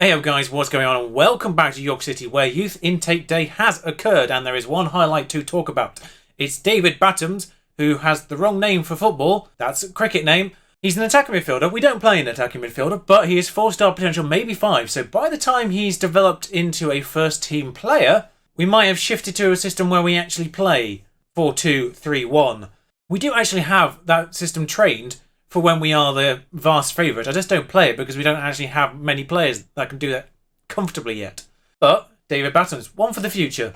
Hey up guys, what's going on and welcome back to York City where Youth Intake Day has occurred and there is one highlight to talk about. It's David Battams, who has the wrong name for football, that's a cricket name. He's an attacking midfielder, we don't play an attacking midfielder, but he is 4-star potential, maybe 5, so by the time he's developed into a first team player, we might have shifted to a system where we actually play 4-2-3-1. We do actually have that system trained for when we are the vast favourite. I just don't play it because we don't actually have many players that can do that comfortably yet. But David Battams, one for the future.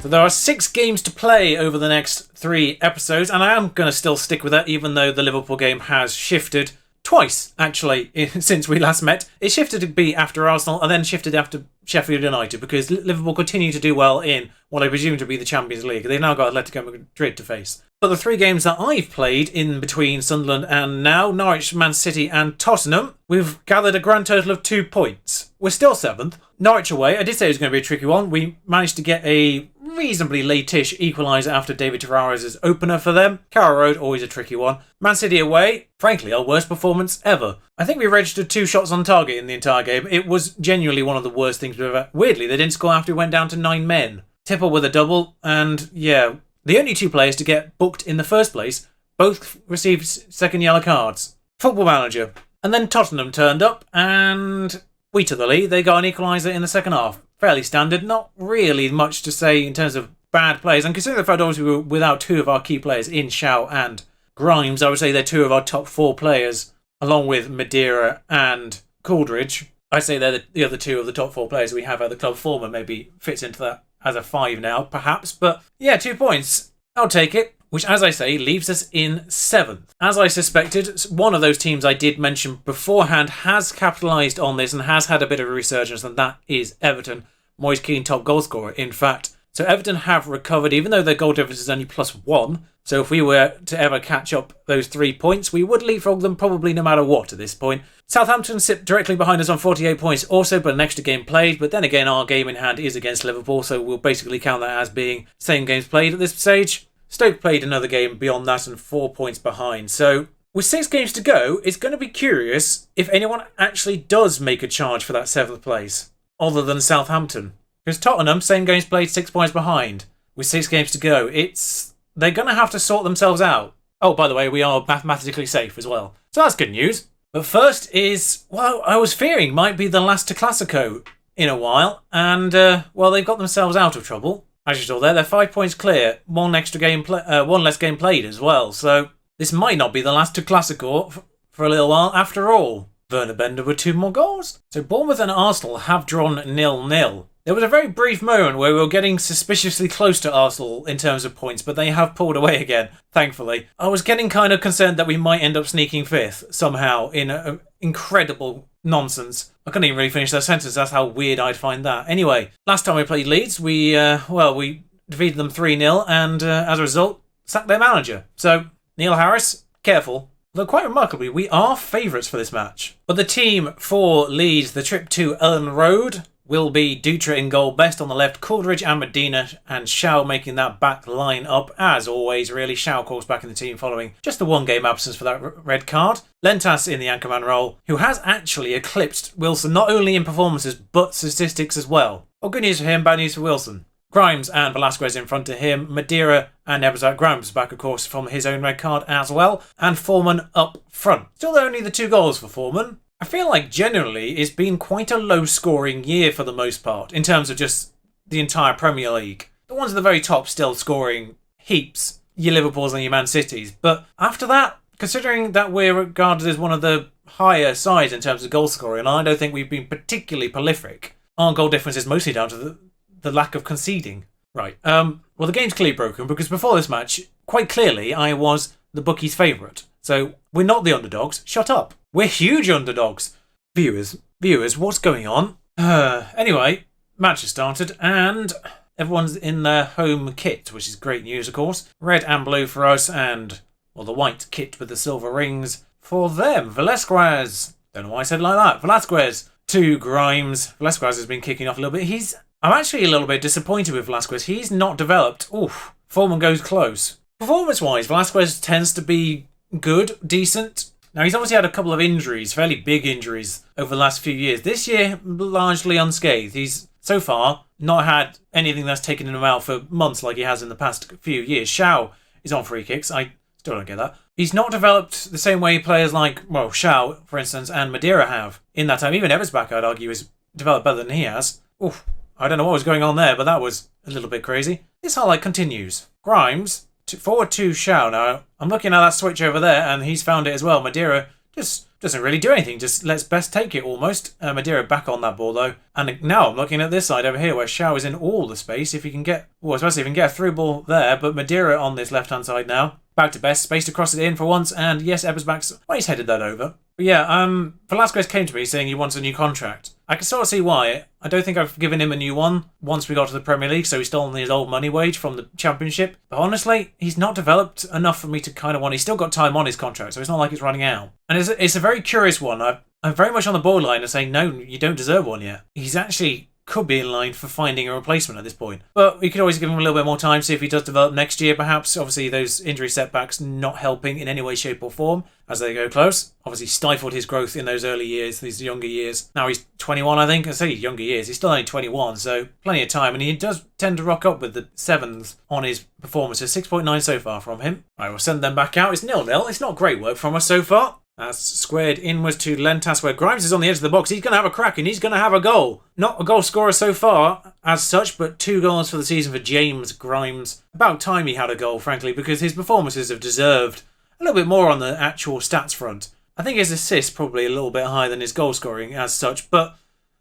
So there are 6 games to play over the next 3 episodes, and I am going to still stick with that even though the Liverpool game has shifted twice, actually, since we last met. It shifted to be after Arsenal and then shifted after Sheffield United because Liverpool continue to do well in what I presume to be the Champions League. They've now got Atletico Madrid to face. But the 3 games that I've played in between Sunderland and now, Norwich, Man City and Tottenham, we've gathered a grand total of 2 points. We're still 7th. Norwich away, I did say it was going to be a tricky one. We managed to get a reasonably late-ish equaliser after David Tavares' opener for them. Carrow Road, always a tricky one. Man City away, frankly, our worst performance ever. I think we registered 2 shots on target in the entire game. It was genuinely one of the worst things we've ever... Weirdly, they didn't score after we went down to 9 men. Tipple with a double, and yeah, the only 2 players to get booked in the first place both received second yellow cards. Football Manager. And then Tottenham turned up, and we took the lead. They got an equaliser in the second half. Fairly standard, not really much to say in terms of bad players. And considering the fact obviously we were without 2 of our key players in Shaw and Grimes, I would say they're 2 of our top 4 players, along with Madeira and Coldridge. I'd say they're the other 2 of the top 4 players we have at the club. Former maybe fits into that as a 5 now, perhaps. But yeah, 2 points. I'll take it. Which, as I say, leaves us in 7th. As I suspected, one of those teams I did mention beforehand has capitalised on this and has had a bit of a resurgence, and that is Everton. Moise Kean, top goal scorer, in fact. So Everton have recovered, even though their goal difference is only +1. So if we were to ever catch up those 3 points, we would leapfrog them probably no matter what at this point. Southampton sit directly behind us on 48 points also, but an extra game played. But then again, our game in hand is against Liverpool, so we'll basically count that as being same games played at this stage. Stoke played another game beyond that and 4 points behind. So with 6 games to go, it's going to be curious if anyone actually does make a charge for that 7th place, other than Southampton. Because Tottenham, same games played, 6 points behind. With 6 games to go, they're going to have to sort themselves out. Oh, by the way, we are mathematically safe as well. So that's good news. But first is, well, I was fearing might be the last to Classico in a while. And, well, they've got themselves out of trouble. As you saw there, they're 5 points clear. One less game played as well. So this might not be the last to Classico for a little while after all. Werner Bender with 2 more goals. So Bournemouth and Arsenal have drawn 0-0. There was a very brief moment where we were getting suspiciously close to Arsenal in terms of points, but they have pulled away again, thankfully. I was getting kind of concerned that we might end up sneaking 5th somehow in incredible nonsense. I couldn't even really finish that sentence, that's how weird I'd find that. Anyway, last time we played Leeds, we defeated them 3-0 and as a result, sacked their manager. So, Neil Harris, careful. Though quite remarkably, we are favourites for this match. But the team for Leeds, the trip to Ellen Road, will be Dutra in goal, Best on the left, Coldridge and Medina, and Shaw making that back line up. As always, really, Shaw calls back in the team following just the 1 game absence for that red card. Lentas in the anchorman role, who has actually eclipsed Wilson, not only in performances, but statistics as well. Well, good news for him, bad news for Wilson. Grimes and Velasquez in front of him, Madeira and Nebazat. Grimes back, of course, from his own red card as well, and Foreman up front. Still only the 2 goals for Foreman. I feel like generally it's been quite a low-scoring year for the most part, in terms of just the entire Premier League. The ones at the very top still scoring heaps, your Liverpools and your Man Cities. But after that, considering that we're regarded as one of the higher sides in terms of goal scoring, and I don't think we've been particularly prolific, our goal difference is mostly down to the lack of conceding. Right, well, the game's clearly broken because before this match, quite clearly, I was the bookies' favourite. So we're not the underdogs. Shut up. We're huge underdogs. Viewers, what's going on? Anyway, match has started and everyone's in their home kit, which is great news, of course. Red and blue for us and, well, the white kit with the silver rings for them. Velasquez. Don't know why I said it like that. Velasquez to Grimes. Velasquez has been kicking off a little bit. I'm actually a little bit disappointed with Velasquez. He's not developed. Oof. Foreman goes close. Performance-wise, Velasquez tends to be good, decent. Now, he's obviously had a couple of injuries, fairly big injuries, over the last few years. This year, largely unscathed. He's, so far, not had anything that's taken him out for months like he has in the past few years. Shao is on free kicks. I still don't get that. He's not developed the same way players like, well, Shao, for instance, and Madeira have. In that time, even Eversback, I'd argue, has developed better than he has. Oof, I don't know what was going on there, but that was a little bit crazy. This highlight continues. Grimes, forward to Shao now. I'm looking at that switch over there, and he's found it as well. Madeira just doesn't really do anything, just lets Best take it almost. Madeira back on that ball though. And now I'm looking at this side over here where Shao is in all the space. If he can get, well, especially if he can get a through ball there, but Madeira on this left hand side now. Back to Best, space to cross it in for once, and yes, Ebersbach's, well, he's headed that over. But yeah, Velasquez came to me saying he wants a new contract. I can sort of see why. I don't think I've given him a new one once we got to the Premier League, so he's still on his old money wage from the Championship. But honestly, he's not developed enough for me to kind of want. He's still got time on his contract, so it's not like it's running out. And it's a very curious one. I'm very much on the borderline of saying, no, you don't deserve one yet. He's actually could be in line for finding a replacement at this point. But we could always give him a little bit more time, see if he does develop next year perhaps. Obviously those injury setbacks not helping in any way, shape or form as they go close. Obviously stifled his growth in those early years, these younger years. Now he's 21, I think. I say younger years, he's still only 21, so plenty of time. And he does tend to rock up with the 7s on his performances. 6.9 so far from him. I will send them back out. It's 0-0. It's not great work from us so far. That's squared inwards to Lentas where Grimes is on the edge of the box. He's going to have a crack and he's going to have a goal. Not a goal scorer so far as such, but 2 goals for the season for James Grimes. About time he had a goal, frankly, because his performances have deserved a little bit more on the actual stats front. I think his assists probably a little bit higher than his goal scoring as such, but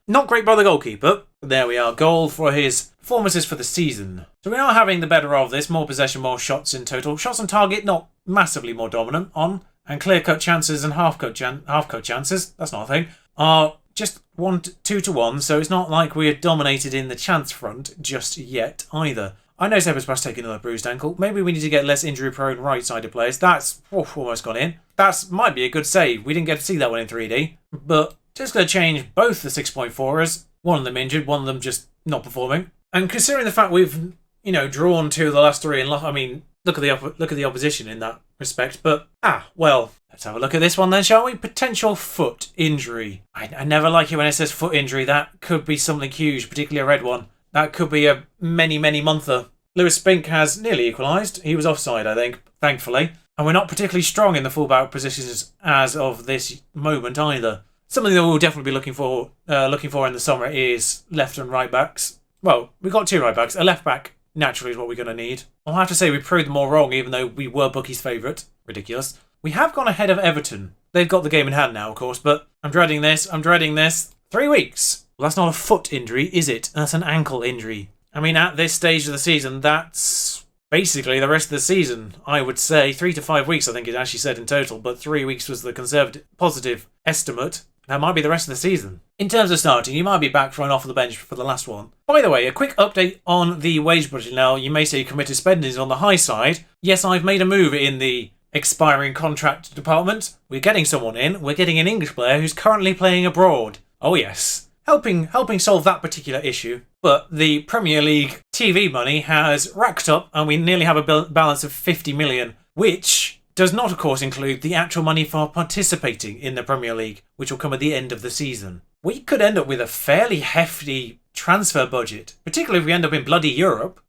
not great by the goalkeeper. There we are, goal for his performances for the season. So we are having the better of this, more possession, more shots in total. Shots on target, not massively more dominant on. And clear-cut chances and half-cut chances, that's not a thing, are just 2-1, so it's not like we're dominated in the chance front just yet either. I know Ebersbach's taking another bruised ankle. Maybe we need to get less injury-prone right-sided players. That's almost gone in. That might be a good save. We didn't get to see that one in 3D. But just going to change both the 6.4ers. One of them injured, one of them just not performing. And considering the fact we've, drawn 2 of the last 3 and look at the opposition in that respect. But, well, let's have a look at this one then, shall we? Potential foot injury. I never like it when it says foot injury. That could be something huge, particularly a red one. That could be a many monther. Lewis Spink has nearly equalised. He was offside, I think, thankfully. And we're not particularly strong in the fullback positions as of this moment either. Something that we'll definitely be looking for in the summer is left and right backs. Well, we've got 2 right backs. A left back naturally is what we're going to need. I'll have to say we proved them all wrong, even though we were bookies' favourite. Ridiculous. We have gone ahead of Everton. They've got the game in hand now, of course, but I'm dreading this. 3 weeks. Well, that's not a foot injury, is it? That's an ankle injury. I mean, at this stage of the season, that's basically the rest of the season. I would say 3 to 5 weeks, I think it actually said in total, but 3 weeks was the conservative positive estimate. That might be the rest of the season. In terms of starting, you might be back from off the bench for the last one. By the way, a quick update on the wage budget now. You may say committed spending is on the high side. Yes, I've made a move in the expiring contract department. We're getting someone in. We're getting an English player who's currently playing abroad. Oh yes. Helping solve that particular issue. But the Premier League TV money has racked up and we nearly have a balance of 50 million, which does not, of course, include the actual money for participating in the Premier League, which will come at the end of the season. We could end up with a fairly hefty transfer budget, particularly if we end up in bloody Europe.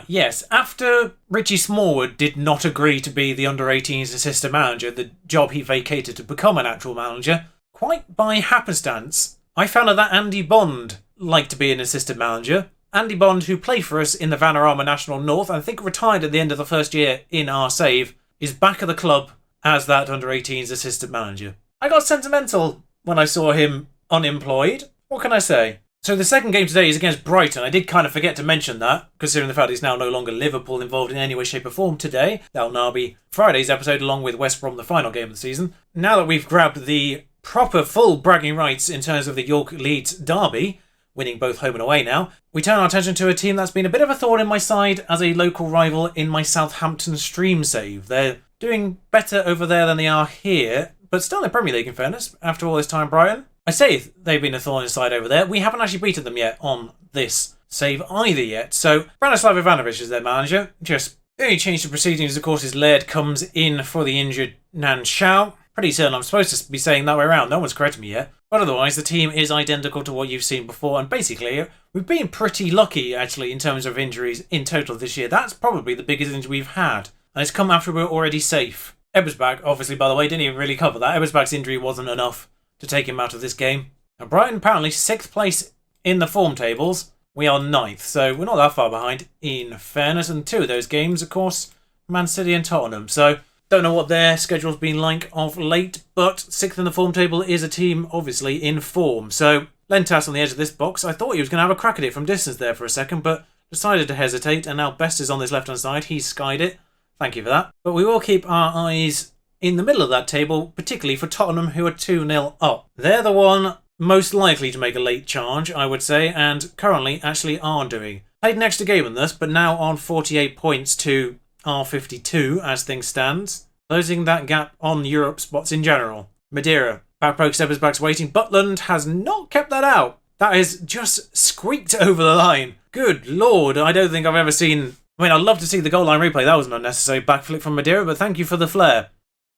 Yes, after Richie Smallwood did not agree to be the under-18s assistant manager, the job he vacated to become an actual manager, quite by happenstance, I found out that Andy Bond liked to be an assistant manager. Andy Bond, who played for us in the Vanarama National North, and I think retired at the end of the first year in our save, is back at the club as that under-18s assistant manager. I got sentimental when I saw him unemployed. What can I say? So the second game today is against Brighton. I did kind of forget to mention that, considering the fact it's now no longer Liverpool involved in any way, shape or form today. That'll now be Friday's episode along with West Brom, the final game of the season. Now that we've grabbed the proper full bragging rights in terms of the York-Leeds derby, winning both home and away now, we turn our attention to a team that's been a bit of a thorn in my side as a local rival in my Southampton stream save. They're doing better over there than they are here, but still in the Premier League in fairness, after all this time, Brighton. I say they've been a thorn in the side over there. We haven't actually beaten them yet on this save either yet. So Branislav Ivanovic is their manager, just The only change to proceedings, of course, is Laird comes in for the injured Nan Shao. Pretty certain I'm supposed to be saying that way around. No one's corrected me yet. But otherwise, the team is identical to what you've seen before. And basically, we've been pretty lucky, actually, in terms of injuries in total this year. That's probably the biggest injury we've had. And it's come after we're already safe. Ebersbach, obviously, by the way, didn't even really cover that. Ebersbach's injury wasn't enough to take him out of this game. And Brighton, apparently, 6th place in the form tables. We are 9th, so we're not that far behind, in fairness. And 2 of those games, of course, Man City and Tottenham. So, don't know what their schedule's been like of late, but 6th in the form table is a team, obviously, in form. So, Lentas on the edge of this box. I thought he was going to have a crack at it from distance there for a second, but decided to hesitate, and now Best is on this left-hand side. He's skied it. Thank you for that. But we will keep our eyes in the middle of that table, particularly for Tottenham, who are 2-0 up. They're the one most likely to make a late charge, I would say, and currently actually are doing. Played an extra game in this, but now on 48 points to R52 as things stand, closing that gap on Europe spots in general. Madeira, backpoke Ebersbach's waiting. Butland has not kept that out. That is just squeaked over the line. Good lord, I don't think I've ever seen... I mean, I'd love to see the goal line replay. That was an unnecessary backflip from Madeira, but thank you for the flair.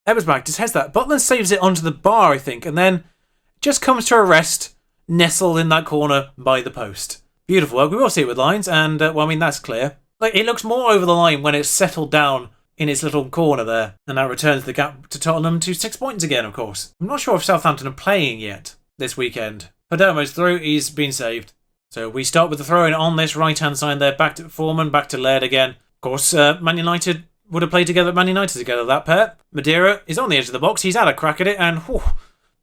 Ebersbach just heads that. Butland saves it onto the bar, I think, and then just comes to a rest, nestled in that corner by the post. Beautiful work. We will see it with lines, and, well, I mean, that's clear. Like, it looks more over the line when it's settled down in its little corner there, and that returns the gap to Tottenham to 6 points again, of course. I'm not sure if Southampton are playing yet this weekend. Padermo's through, he's been saved. So we start with the throw-in on this right-hand side there, back to Foreman, back to Laird again. Of course, Man United would have played together at Man United together, that pair. Madeira is on the edge of the box, he's had a crack at it, and whew,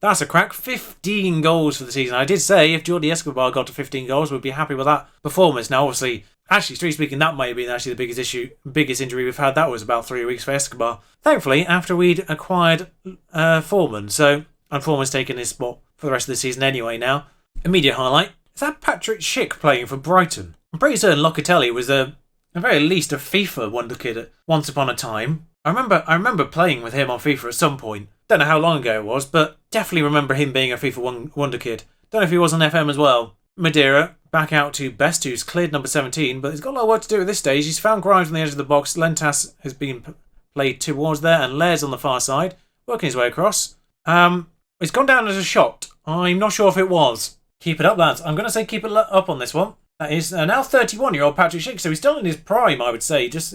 that's a crack. 15 goals for the season. I did say if Jordi Escobar got to 15 goals, we'd be happy with that performance. Now, obviously, actually, strictly speaking, that might have been actually the biggest injury we've had. That was about 3 weeks for Escobar. Thankfully, after we'd acquired Foreman. So, and Foreman's taken his spot for the rest of the season anyway now. Immediate highlight. Is that Patrick Schick playing for Brighton? I'm pretty certain Locatelli was at very least a FIFA wonder kid once upon a time. I remember playing with him on FIFA at some point. Don't know how long ago it was, but definitely remember him being a FIFA wonder kid. Don't know if he was on FM as well. Madeira, back out to Best, who's cleared number 17, but he's got a lot of work to do at this stage. He's found Grimes on the edge of the box. Lentas has been played towards there, and Laird's on the far side, working his way across. It's gone down as a shot. I'm not sure if it was. Keep it up, lads. I'm going to say keep it up on this one. That is now 31-year-old Patrick Schick, so he's still in his prime, I would say, just,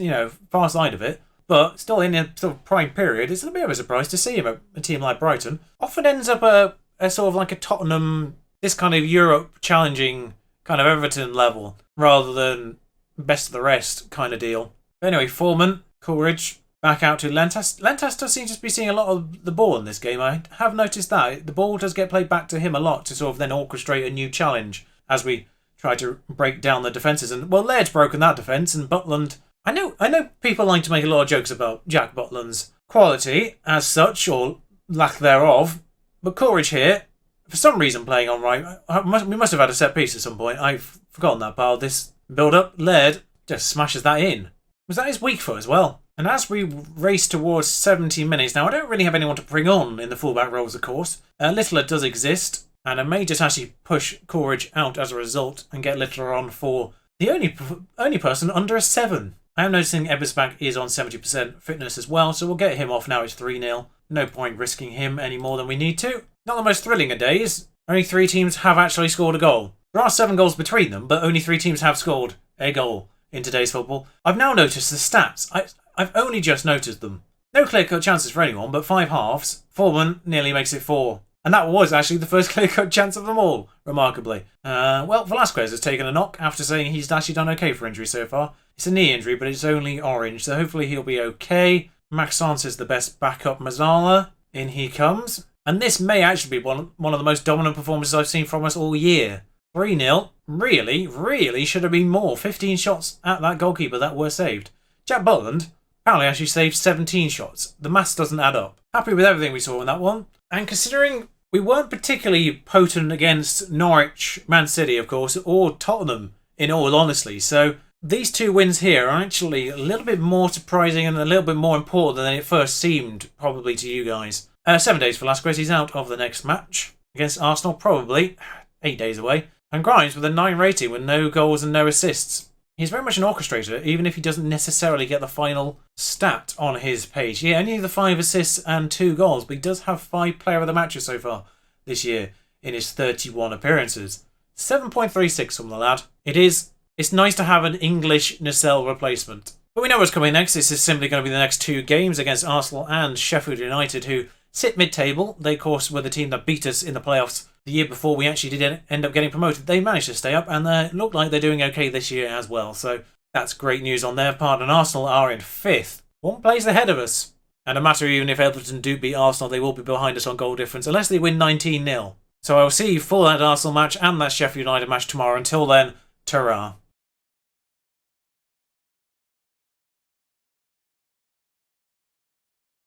far side of it. But still in a sort of prime period. It's a bit of a surprise to see him at a team like Brighton. Often ends up a sort of like a Tottenham, this kind of Europe challenging kind of Everton level, rather than best of the rest kind of deal. But anyway, Foreman, Coolidge, back out to Lentas. Lentas does seem to be seeing a lot of the ball in this game. I have noticed that. The ball does get played back to him a lot to sort of then orchestrate a new challenge as we try to break down the defences. And, well, Laird's broken that defence, and Butland... I know people like to make a lot of jokes about Jack Butland's quality as such, or lack thereof, but Coolidge here, for some reason playing on right, we must have had a set piece at some point. I've forgotten that part of this build-up. Laird just smashes that in. Was that his weak foot as well? And as we race towards 70 minutes, now I don't really have anyone to bring on in the fullback roles, of course. Littler does exist, and I may just actually push Coolidge out as a result and get Littler on for the only person under a 7. I am noticing Ebersbach is on 70% fitness as well, so we'll get him off now. It's 3-0. No point risking him any more than we need to. Not the most thrilling of days. Only 3 teams have actually scored a goal. There are 7 goals between them, but only 3 teams have scored a goal in today's football. I've now noticed the stats. I've only just noticed them. No clear-cut chances for anyone, but 5 halves. Foreman nearly makes it 4. And that was actually the first clear-cut chance of them all, remarkably. Well, Velasquez has taken a knock after saying he's actually done okay for injury so far. It's a knee injury, but it's only orange, so hopefully he'll be okay. Maxence is the best backup. Mazzala, in he comes. And this may actually be one of the most dominant performances I've seen from us all year. 3-0. Really should have been more. 15 shots at that goalkeeper that were saved. Jack Butland apparently actually saved 17 shots. The maths doesn't add up. Happy with everything we saw in that one. And considering we weren't particularly potent against Norwich, Man City, of course, or Tottenham, in all honesty. So these 2 wins here are actually a little bit more surprising and a little bit more important than it first seemed, probably to you guys. 7 days for Velasquez. He's out of the next match against Arsenal, probably 8 days away. And Grimes with a 9 rating with no goals and no assists. He's very much an orchestrator, even if he doesn't necessarily get the final stat on his page. He only the 5 assists and 2 goals, but he does have 5 player of the matches so far this year in his 31 appearances. 7.36 from the lad. It's nice to have an English Nacelle replacement. But we know what's coming next. This is simply going to be the next 2 games against Arsenal and Sheffield United, who sit mid-table. They, of course, were the team that beat us in the playoffs the year before we actually did end up getting promoted. They managed to stay up, and they look like they're doing okay this year as well. So that's great news on their part. And Arsenal are in 5th. 1 place ahead of us. And no matter even if Everton do beat Arsenal, they will be behind us on goal difference, unless they win 19-0. So I will see you for that Arsenal match and that Sheffield United match tomorrow. Until then, ta-ra.